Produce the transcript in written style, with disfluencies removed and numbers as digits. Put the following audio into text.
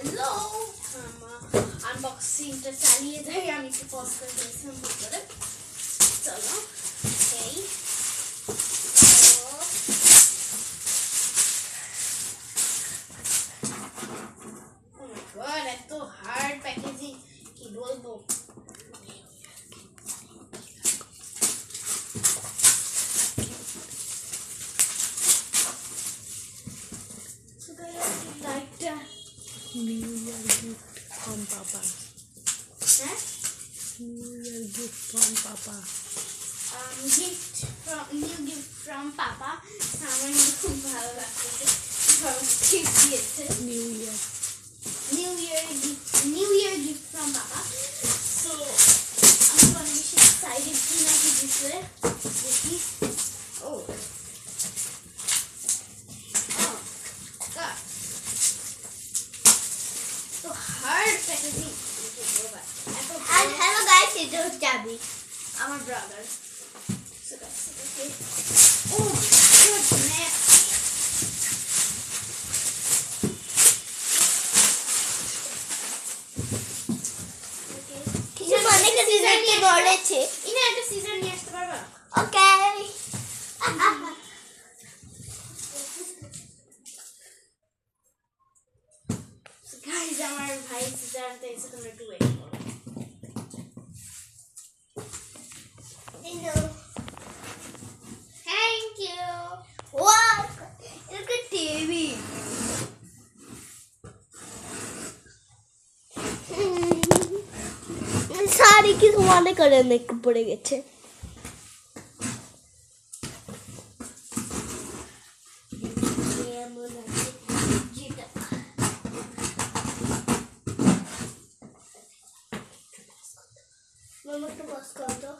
Hello আনবক্সিংটা চালিয়ে যাই। আমি একটু পজ করে দিয়েছিলাম ভিতরে। চলো এই এত হার্ড প্যাকেজিং কি বলবো। New Year gift from Papa. Huh? New Year gift from Papa. New gift from Papa. আমার খুব ভালো লাগছে। gift দিয়েছে। New Year gift from Papa. So I'm gonna be excited to know this way. Oh. God. So hard packaging. And hello guys, it is Jabby. I'm a brother. So guys, okay. Oh goodness. কিছু অনেক season কি বলেছে ইনা একটা season নিয়ে আসতে পারবা? ওকে So guys, আমার ভাই সিজন আনতে এসে তোমরা একটু ওয়েট করো। Thank you. Wow, look at TV. सारी की समाने करने को पड़े गए मम्मा तो बस कर दो।